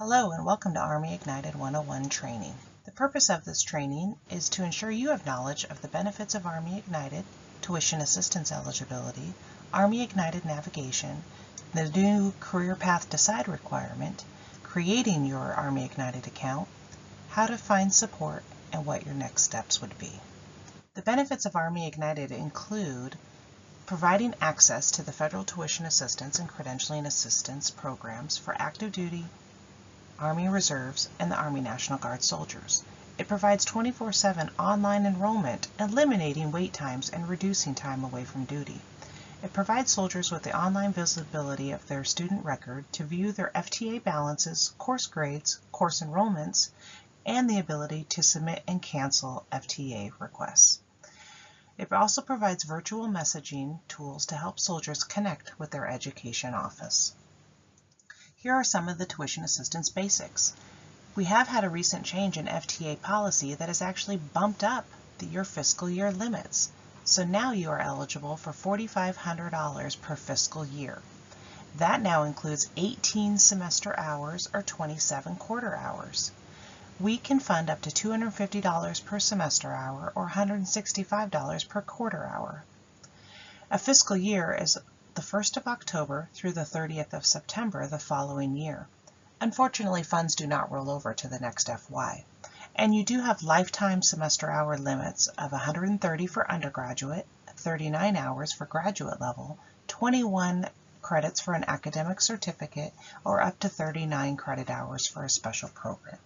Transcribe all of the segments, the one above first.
Hello and welcome to ArmyIgnitED 101 training. The purpose of this training is to ensure you have knowledge of the benefits of ArmyIgnitED, tuition assistance eligibility, ArmyIgnitED navigation, the new Career Path Decide requirement, creating your ArmyIgnitED account, how to find support, and what your next steps would be. The benefits of ArmyIgnitED include providing access to the federal tuition assistance and credentialing assistance programs for active duty, Army Reserves, and the Army National Guard soldiers. It provides 24/7 online enrollment, eliminating wait times and reducing time away from duty. It provides soldiers with the online visibility of their student record to view their FTA balances, course grades, course enrollments, and the ability to submit and cancel FTA requests. It also provides virtual messaging tools to help soldiers connect with their education office. Here are some of the tuition assistance basics. We have had a recent change in FTA policy that has actually bumped up your fiscal year limits. So now you are eligible for $4,500 per fiscal year. That now includes 18 semester hours or 27 quarter hours. We can fund up to $250 per semester hour or $165 per quarter hour. A fiscal year is the 1st of October through the 30th of September the following year. Unfortunately, funds do not roll over to the next FY. And you do have lifetime semester hour limits of 130 for undergraduate, 39 hours for graduate level, 21 credits for an academic certificate, or up to 39 credit hours for a special program.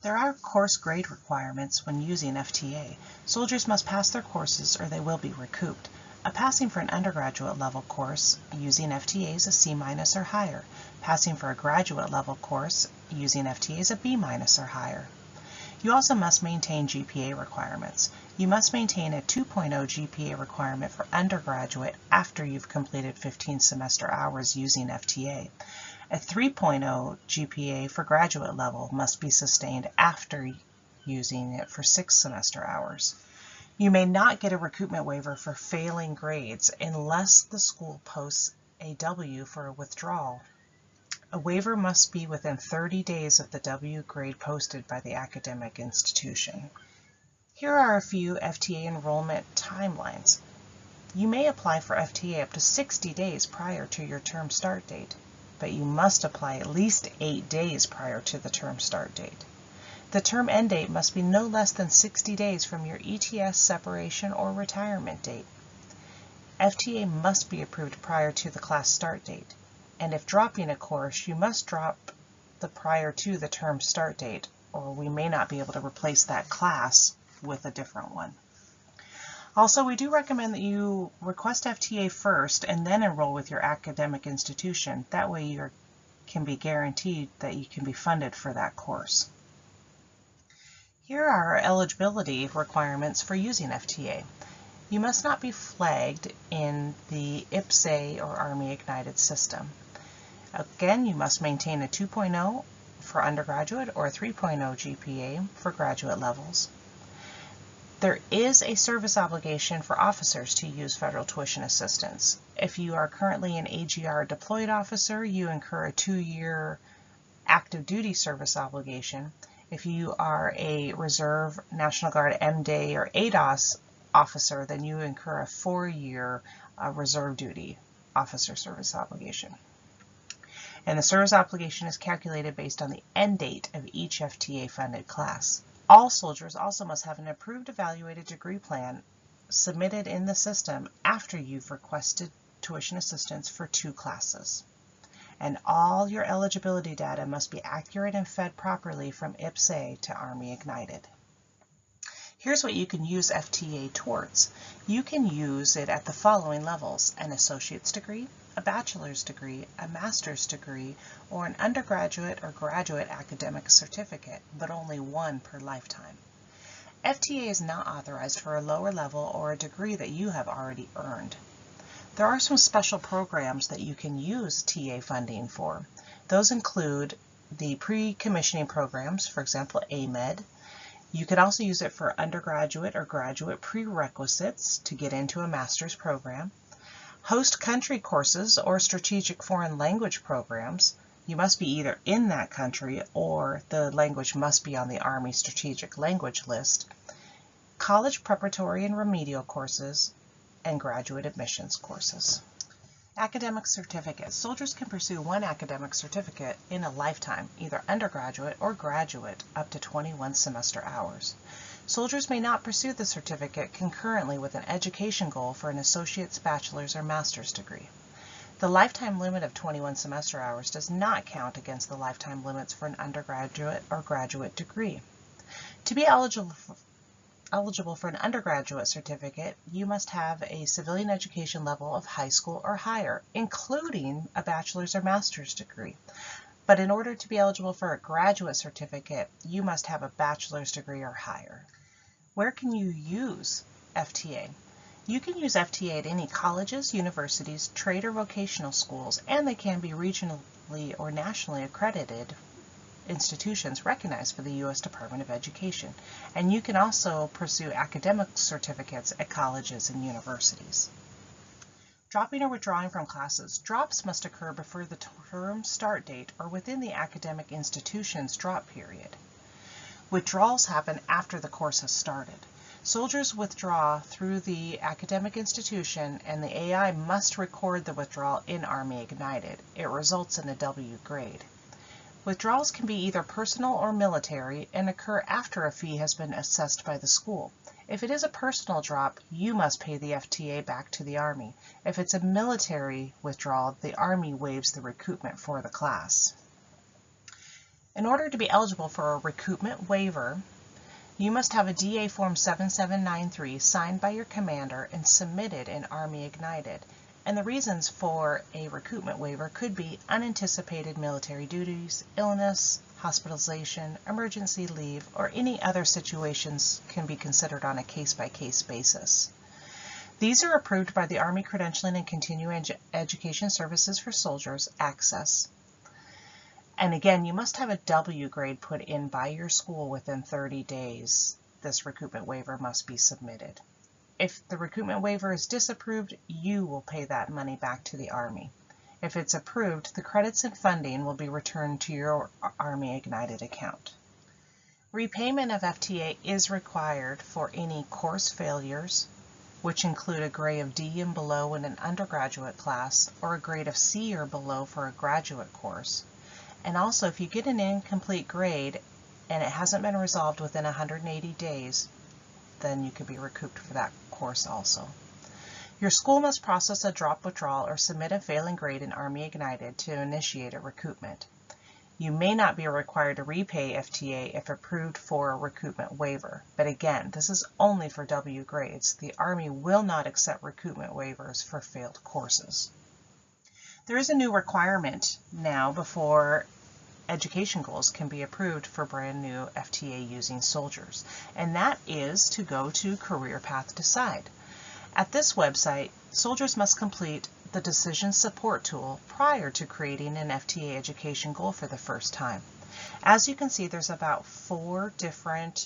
There are course grade requirements when using FTA. Soldiers must pass their courses or they will be recouped. A passing for an undergraduate level course using FTA is a C- or higher. Passing for a graduate level course using FTA is a B- or higher. You also must maintain GPA requirements. You must maintain a 2.0 GPA requirement for undergraduate after you've completed 15 semester hours using FTA. A 3.0 GPA for graduate level must be sustained after using it for 6 semester hours. You may not get a recoupment waiver for failing grades unless the school posts a W for a withdrawal. A waiver must be within 30 days of the W grade posted by the academic institution. Here are a few FTA enrollment timelines. You may apply for FTA up to 60 days prior to your term start date, but you must apply at least 8 days prior to the term start date. The term end date must be no less than 60 days from your ETS separation or retirement date. FTA must be approved prior to the class start date, and if dropping a course, you must drop the prior to the term start date, or we may not be able to replace that class with a different one. Also, we do recommend that you request FTA first and then enroll with your academic institution. That way you can be guaranteed that you can be funded for that course. Here are our eligibility requirements for using FTA. You must not be flagged in the IPSA or ArmyIgnitED system. Again, you must maintain a 2.0 for undergraduate or a 3.0 GPA for graduate levels. There is a service obligation for officers to use federal tuition assistance. If you are currently an AGR deployed officer, you incur a 2-year active duty service obligation. If you are a Reserve, National Guard, MDay, or ADOS officer, then you incur a 4-year reserve duty officer service obligation. And the service obligation is calculated based on the end date of each FTA funded class. All soldiers also must have an approved evaluated degree plan submitted in the system after you've requested tuition assistance for 2 classes. And all your eligibility data must be accurate and fed properly from IPSA to ArmyIgnitED. Here's what you can use FTA towards. You can use it at the following levels: an associate's degree, a bachelor's degree, a master's degree, or an undergraduate or graduate academic certificate, but only one per lifetime. FTA is not authorized for a lower level or a degree that you have already earned. There are some special programs that you can use TA funding for. Those include the pre-commissioning programs, for example, AMED. You can also use it for undergraduate or graduate prerequisites to get into a master's program, host country courses or strategic foreign language programs, You must be either in that country or the language must be on the Army Strategic Language List, college preparatory and remedial courses, and graduate admissions courses. Academic certificates. Soldiers can pursue one academic certificate in a lifetime, either undergraduate or graduate, up to 21 semester hours. Soldiers may not pursue the certificate concurrently with an education goal for an associate's, bachelor's, or master's degree. The lifetime limit of 21 semester hours does not count against the lifetime limits for an undergraduate or graduate degree. To be eligible for an undergraduate certificate, you must have a civilian education level of high school or higher, including a bachelor's or master's degree. But in order to be eligible for a graduate certificate, you must have a bachelor's degree or higher. Where can you use FTA? You can use FTA at any colleges, universities, trade or vocational schools, and they can be regionally or nationally accredited institutions recognized by the U.S. Department of Education. And you can also pursue academic certificates at colleges and universities. Dropping or withdrawing from classes. Drops must occur before the term start date or within the academic institution's drop period. Withdrawals happen after the course has started. Soldiers withdraw through the academic institution, and the AI must record the withdrawal in ArmyIgnitED. It results in a W grade. Withdrawals can be either personal or military and occur after a fee has been assessed by the school. If it is a personal drop, you must pay the FTA back to the Army. If it's a military withdrawal, the Army waives the recoupment for the class. In order to be eligible for a recoupment waiver, you must have a DA Form 7793 signed by your commander and submitted in ArmyIgnitED. And the reasons for a recoupment waiver could be unanticipated military duties, illness, hospitalization, emergency leave, or any other situations can be considered on a case-by-case basis. These are approved by the Army Credentialing and Continuing Education Services for Soldiers, ACCESS. And again, you must have a W grade put in by your school within 30 days. This recoupment waiver must be submitted. If the recoupment waiver is disapproved, you will pay that money back to the Army. If it's approved, the credits and funding will be returned to your ArmyIgnitED account. Repayment of FTA is required for any course failures, which include a grade of D and below in an undergraduate class, or a grade of C or below for a graduate course. And also, if you get an incomplete grade and it hasn't been resolved within 180 days, then you could be recouped for that course also. Your school must process a drop withdrawal or submit a failing grade in ArmyIgnitED to initiate a recoupment. You may not be required to repay FTA if approved for a recoupment waiver, but again, this is only for W grades. The Army will not accept recoupment waivers for failed courses. There is a new requirement now before education goals can be approved for brand new FTA using soldiers, and that is to go to Career Path Decide. At this website, soldiers must complete the Decision Support tool prior to creating an FTA education goal for the first time. As you can see, there's about 4 different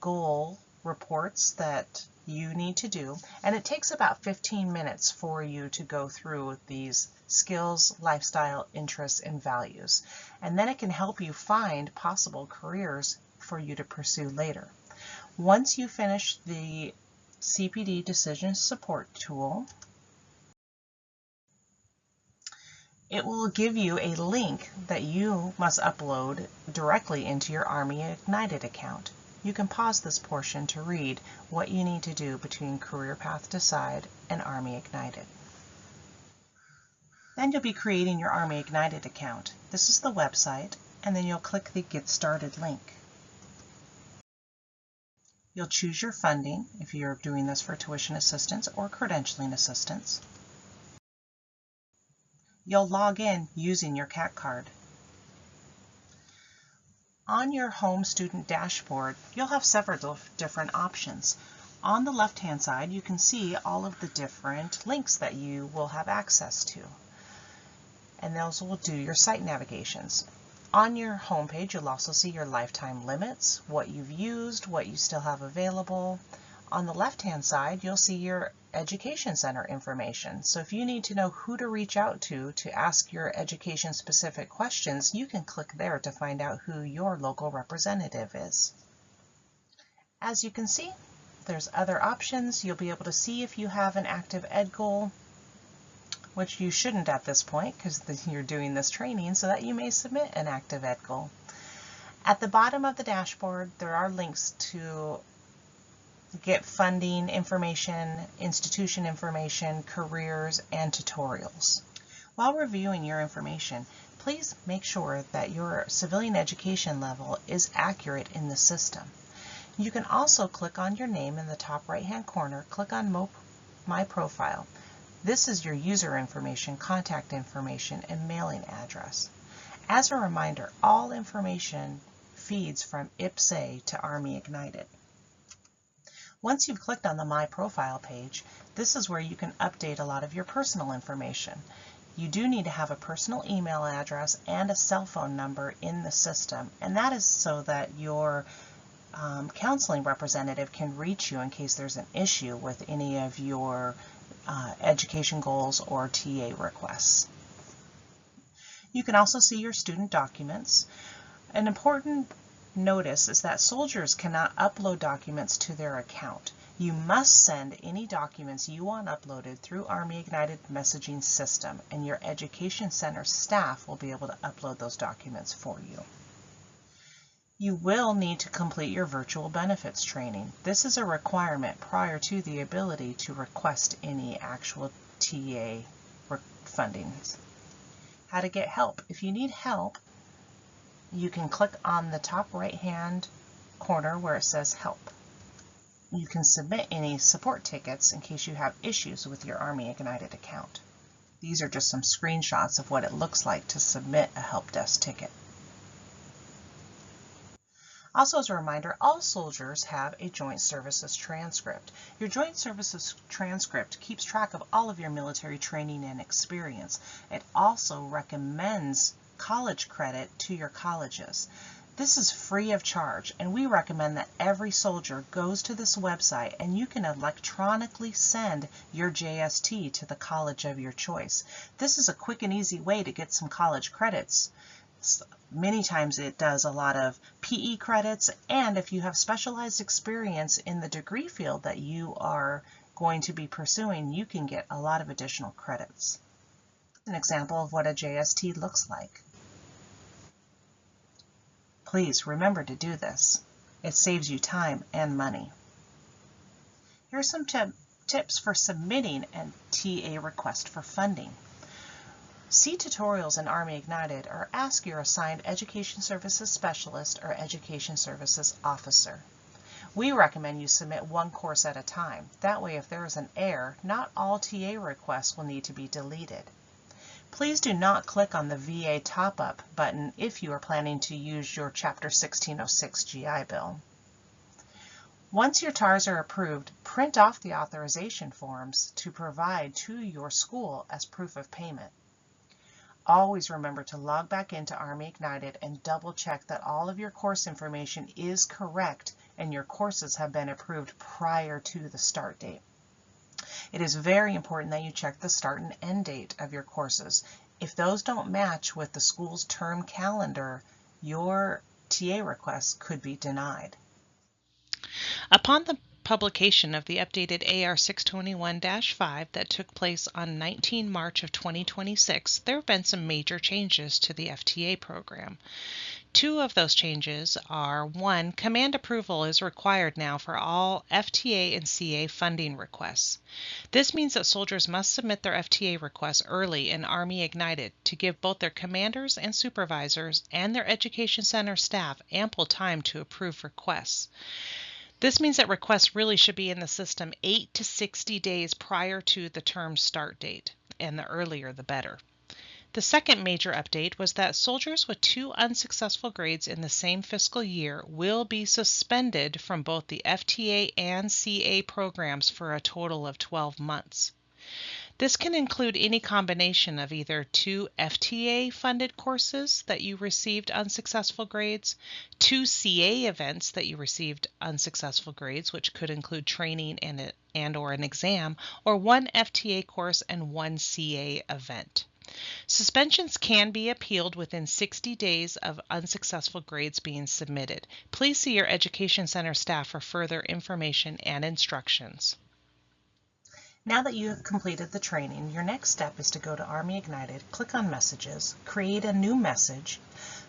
goal reports that you need to do, and it takes about 15 minutes for you to go through these skills, lifestyle, interests, and values. And then it can help you find possible careers for you to pursue later. Once you finish the CPD Decision Support tool, it will give you a link that you must upload directly into your ArmyIgnitED account. You can pause this portion to read what you need to do between Career Path Decide and ArmyIgnitED. Then you'll be creating your ArmyIgnitED account. This is the website, and then you'll click the Get Started link. You'll choose your funding if you're doing this for tuition assistance or credentialing assistance. You'll log in using your CAT card. On your home student dashboard, you'll have several different options. On the left-hand side, you can see all of the different links that you will have access to. And those will do your site navigations. On your home page, you'll also see your lifetime limits, what you've used, what you still have available. On the left-hand side, you'll see your Education Center information. So if you need to know who to reach out to ask your education-specific questions, you can click there to find out who your local representative is. As you can see, there's other options. You'll be able to see if you have an active ed goal, which you shouldn't at this point because you're doing this training, so that you may submit an active ed goal. At the bottom of the dashboard, there are links to get funding information, institution information, careers, and tutorials. While reviewing your information, please make sure that your civilian education level is accurate in the system. You can also click on your name in the top right-hand corner, click on My Profile. This is your user information, contact information, and mailing address. As a reminder, all information feeds from IPSA to ArmyIgnitED. Once you've clicked on the My Profile page, this is where you can update a lot of your personal information. You do need to have a personal email address and a cell phone number in the system, and that is so that your counseling representative can reach you in case there's an issue with any of your education goals or TA requests. You can also see your student documents. An important notice is that soldiers cannot upload documents to their account. You must send any documents you want uploaded through ArmyIgnitED messaging system, and your Education Center staff will be able to upload those documents for you. You will need to complete your virtual benefits training. This is a requirement prior to the ability to request any actual TA fundings. How to get help. If you need help, you can click on the top right-hand corner where it says Help. You can submit any support tickets in case you have issues with your ArmyIgnitED account. These are just some screenshots of what it looks like to submit a help desk ticket. Also, as a reminder, all soldiers have a Joint Services transcript. Your Joint Services transcript keeps track of all of your military training and experience. It also recommends college credit to your colleges. This is free of charge, and we recommend that every soldier goes to this website and you can electronically send your JST to the college of your choice. This is a quick and easy way to get some college credits. Many times it does a lot of PE credits, and if you have specialized experience in the degree field that you are going to be pursuing, you can get a lot of additional credits. An example of what a JST looks like. Please remember to do this. It saves you time and money. Here are some tips for submitting a TA request for funding. See tutorials in ArmyIgnitED or ask your assigned Education Services Specialist or Education Services Officer. We recommend you submit one course at a time. That way, if there is an error, not all TA requests will need to be deleted. Please do not click on the VA top-up button if you are planning to use your Chapter 1606 GI Bill. Once your TARs are approved, print off the authorization forms to provide to your school as proof of payment. Always remember to log back into ArmyIgnitED and double check that all of your course information is correct and your courses have been approved prior to the start date. It is very important that you check the start and end date of your courses. If those don't match with the school's term calendar, your TA request could be denied. Upon the publication of the updated AR 621-5 that took place on 19 March of 2026, there have been some major changes to the FTA program. Two of those changes are: 1, command approval is required now for all FTA and CA funding requests. This means that soldiers must submit their FTA requests early in ArmyIgnitED to give both their commanders and supervisors and their Education Center staff ample time to approve requests. This means that requests really should be in the system 8 to 60 days prior to the term start date, and the earlier the better. The second major update was that soldiers with 2 unsuccessful grades in the same fiscal year will be suspended from both the FTA and CA programs for a total of 12 months. This can include any combination of either 2 FTA-funded courses that you received unsuccessful grades, 2 CA events that you received unsuccessful grades, which could include training and or an exam, or 1 FTA course and 1 CA event. Suspensions can be appealed within 60 days of unsuccessful grades being submitted. Please see your Education Center staff for further information and instructions. Now that you have completed the training, your next step is to go to ArmyIgnitED, click on Messages, create a new message,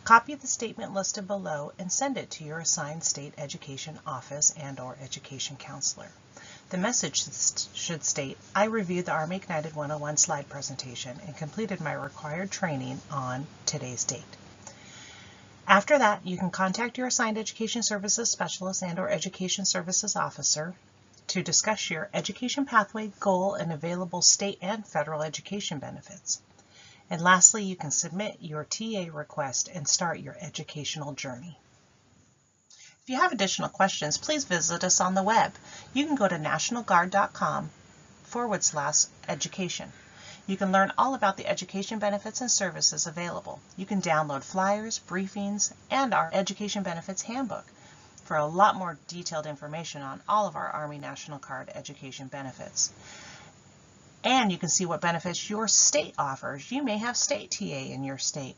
copy the statement listed below, and send it to your assigned state education office and/or education counselor. The message should state, I reviewed the ArmyIgnitED 101 slide presentation and completed my required training on today's date. After that, you can contact your assigned education services specialist and/or education services officer to discuss your education pathway, goal, and available state and federal education benefits. And lastly, you can submit your TA request and start your educational journey. If you have additional questions, please visit us on the web. You can go to nationalguard.com/education. You can learn all about the education benefits and services available. You can download flyers, briefings, and our Education Benefits Handbook for a lot more detailed information on all of our Army National Guard education benefits. And you can see what benefits your state offers. You may have state TA in your state.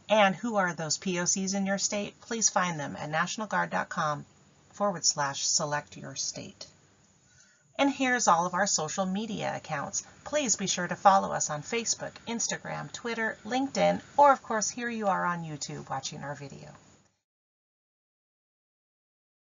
And who are those POCs in your state? Please find them at nationalguard.com/select your state. And here's all of our social media accounts. Please be sure to follow us on Facebook, Instagram, Twitter, LinkedIn, or of course here you are on YouTube watching our video.